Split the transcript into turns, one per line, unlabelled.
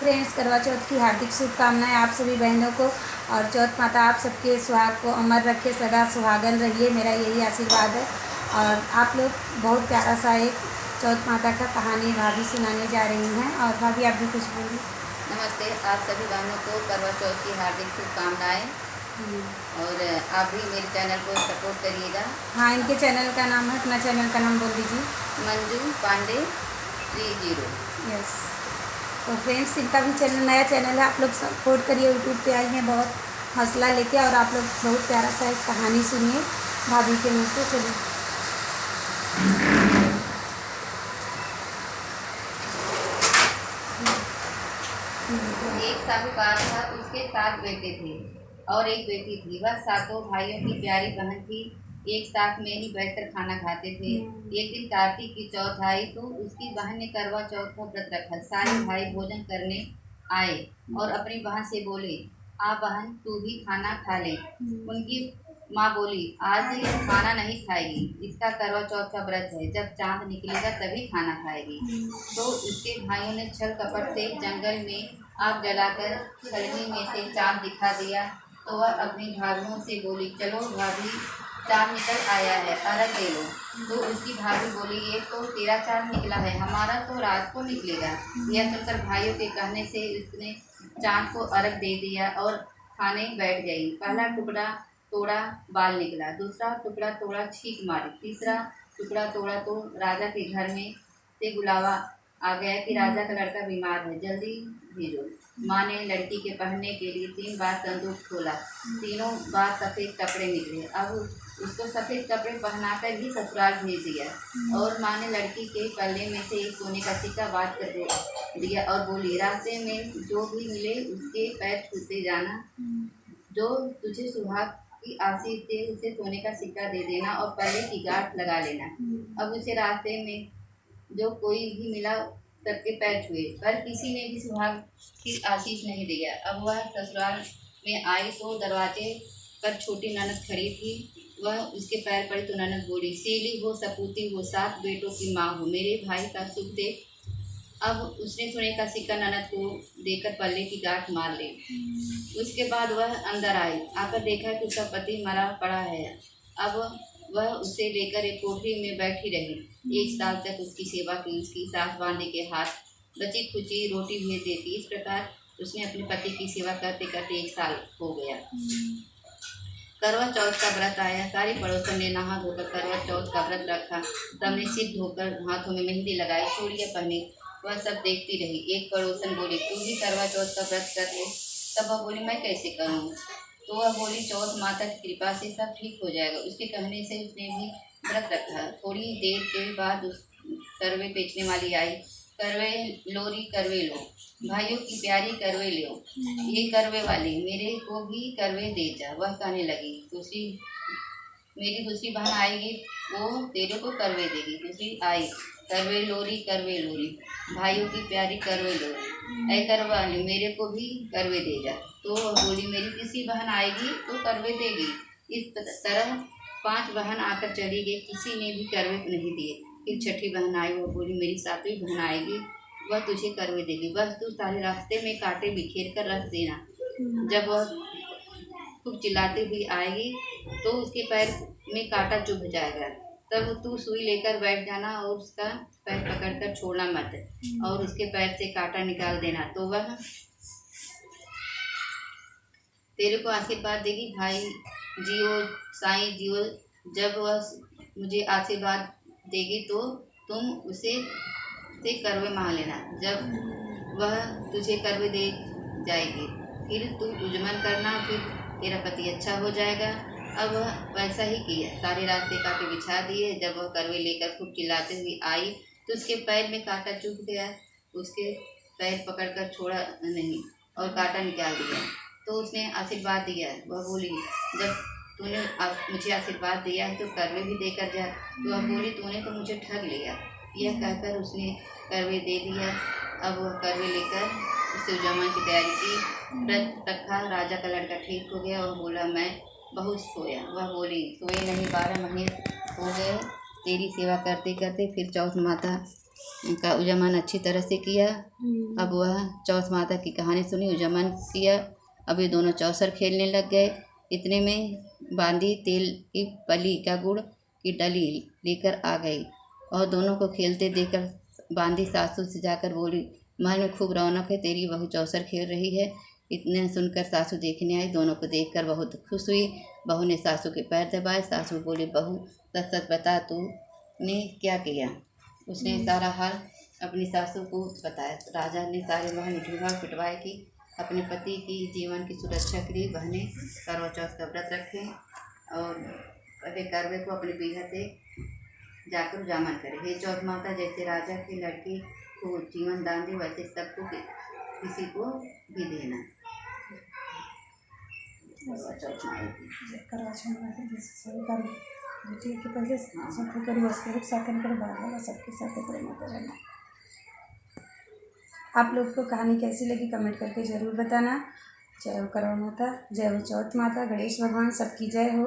Friends, करवा चौथ की हार्दिक शुभकामनाएं आप सभी बहनों को। और चौथ माता आप सबके सुहाग को अमर रखे, सदा सुहागन रहिए, मेरा यही आशीर्वाद है। और आप लोग बहुत प्यारा सा एक चौथ माता का कहानी भाभी सुनाने जा रही हैं। और भाभी आप भी कुछ बोलिए।
नमस्ते, आप सभी बहनों को करवा चौथ की हार्दिक शुभकामनाएं। और आप भी मेरे चैनल को सपोर्ट करिएगा।
हाँ, इनके चैनल का नाम है, अपना चैनल का नाम बोल दीजिए।
मंजू पांडे 30।
यस। तो फ्रेंड्स, इनका भी चैनल, नया चैनल है, आप लोग सपोर्ट करिए। यूट्यूब पे आई हैं बहुत हौसला लेके, और आप लोग बहुत प्यारा सा एक कहानी सुनिए भाभी के मुँह से। चलिए।
एक साहूकार था, उसके 7 बेटे थे और एक बेटी थी। वह सातों भाइयों की प्यारी बहन थी। एक साथ में ही बैठकर खाना खाते थे। एक दिन कार्तिक की चौथ आई तो उसकी बहन ने करवा चौथ का व्रत रखा। सारे भाई भोजन करने आए और अपनी बहन से बोले, आ बहन, तू भी खाना खा ले। उनकी माँ बोली, आज खाना नहीं खाएगी, इसका करवा चौथ का व्रत है, जब चांद निकलेगा तभी खाना खाएगी। तो उसके भाइयों ने छल कपट से जंगल में आग जलाकर छलनी में से चांद दिखा दिया। तो वह अपनी भाभियों से बोली, चलो भाभी, चांद निकल आया है, अर्घ दे लो। तो उसकी भाभी बोली, ये तो तेरा चांद निकला है, हमारा तो रात को निकलेगा। यह सुनकर भाइयों के कहने से उसने चांद को अर्घ दे दिया और खाने बैठ गई। पहला टुकड़ा तोड़ा, बाल निकला। दूसरा टुकड़ा तोड़ा, छींक मारी। तीसरा टुकड़ा तोड़ा तो राजा के घर में से बुलावा आ गया कि राजा का लड़का बीमार है, जल्दी भेजो। माँ ने लड़की के पहनने के लिए 3 बार संदूक खोला। तीनों बार सफ़ेद कपड़े निकले। अब उसको सफ़ेद कपड़े पहनाकर भी ससुराल भेज दिया। और माँ ने लड़की के पल्ले में से एक सोने का सिक्का बात कर दिया और बोली, रास्ते में जो भी मिले उसके पैर छूते जाना, जो तुझे सुहाग की आशीष दे उसे सोने का सिक्का दे देना और पल्ले की गांठ लगा लेना। अब उसे रास्ते में जो कोई भी मिला सबके पैर छुए, पर किसी ने भी सुहाग की आशीष नहीं दिया। अब वह ससुराल में आई तो दरवाजे पर छोटी ननद खड़ी थी। वह उसके पैर पड़ी तो ननद बोली, सेली हो, सपूती हो, 7 बेटों की माँ हो, मेरे भाई का सुख दे। अब उसने सोने का सिक्का ननद को देकर पल्ले की गांठ मार ली। उसके बाद वह अंदर आई, आकर देखा कि उसका पति मरा पड़ा है। अब वह उसे लेकर एक कोठरी में बैठी रही। 1 साल तक उसकी सेवा की। उसकी सास बांधे के हाथ बची खुची रोटी भेज देती। इस प्रकार उसने अपने पति की सेवा करते करते 1 साल हो गया। करवा चौथ का व्रत आया। सारी पड़ोसन ने नहा धोकर करवा चौथ का व्रत रखा। सबने सिर धोकर हाथों में मेहंदी लगाई, चूड़ियाँ पहनी। वह सब देखती रही। एक पड़ोसन बोली, तू भी करवा चौथ का व्रत कर ले। तब वह बोली, मैं कैसे करूँ? तो वह बोली, चौथ माता की कृपा से सब ठीक हो जाएगा। उसके कहने से उसने भी व्रत रखा। थोड़ी देर के बाद उस करवे बेचने वाली आई। करवे लोरी, करवे लो, भाइयों की प्यारी करवे लो, ये करवे वाली, मेरे को भी करवे दे जा। वह कहने लगी, मेरी दूसरी बहन आएगी, वो तेरे को करवे देगी। दूसरी आई, करवे लोरी, करवे लोरी, भाइयों की प्यारी करवे लोरी, ऐ करवाली, मेरे को भी करवे दे जा। तो वह बोली, मेरी तीसरी बहन आएगी तो करवे देगी। इस तरह 5 बहन आकर चली गई, किसी ने भी करवे नहीं दिए। फिर छठी बहन आई, वो बोली, मेरी 7वीं बहन आएगी, वह तुझे करवे देगी, बस तू सारे रास्ते में कांटे बिखेर कर रख देना। जब वह खूब चिल्लाती हुई आएगी तो उसके पैर में कांटा चुभ जाएगा, तब तू सुई लेकर बैठ जाना और उसका पैर पकड़कर छोड़ना मत, और उसके पैर से कांटा निकाल देना, तो वह तेरे को आशीर्वाद देगी। भाई जियो, साईं जियो। जब वह मुझे आशीर्वाद देगी तो तुम उसे से करवे मांग लेना। जब वह तुझे करवे दे जाएगी फिर तू उजमन करना, फिर तेरा पति अच्छा हो जाएगा। अब वह वैसा ही किया। सारे रास्ते कांटे बिछा दिए। जब वह करवे लेकर खूब चिल्लाते हुए आई तो उसके पैर में कांटा चुभ गया। उसके पैर पकड़कर छोड़ा नहीं और कांटा निकाल दिया। तो उसने आशीर्वाद दिया। वह बोली, जब तूने मुझे आशीर्वाद दिया है तो करवे भी देकर जा। तो वह बोली, तूने तो मुझे ठग लिया। यह कहकर उसने करवे दे दिया। अब वह करवे लेकर उससे उजामा की तैयारी की। व्रत रखा। राजा का लड़का ठीक हो गया। वह बोला, मैं बहुत सोया। वह बोली, सोए नहीं, 12 महीने हो गए तेरी सेवा करते करते। फिर चौथ माता का उजामन अच्छी तरह से किया। अब वह चौथ माता की कहानी सुनी, उजामन किया। अब ये दोनों चौसर खेलने लग गए। इतने में बांदी तेल की पली का गुड़ की डली लेकर आ गई और दोनों को खेलते देखकर बांदी सासू से जाकर बोली, महल में खूब रौनक है, तेरी बहू चौसर खेल रही है। इतने सुनकर सासू देखने आई। दोनों को देखकर बहुत खुश हुई। बहू ने सासू के पैर दबाए। सासू बोली, बहू सच सच बता तूने क्या किया। उसने सारा हाल अपनी सासू को बताया। राजा ने सारे महल में ढूंढा पिटवाए कि अपने पति की जीवन की सुरक्षा के लिए बहनें करवा चौथ का व्रत रखें और पति करवे को अपने पीढ़ा से जाकर उजामन करे। हे चौथ माता, जैसे राजा की लड़की को जीवन दान दे वैसे सबको किसी को भी देना। करवा चौथ
बेटी के पहले सबके करी उसके साथ कर बाद सबके साथ प्रेम करना। आप लोग को कहानी कैसी लगी कमेंट करके ज़रूर बताना। जय हो करवा माता, जय हो चौथ माता, गणेश भगवान सबकी जय हो।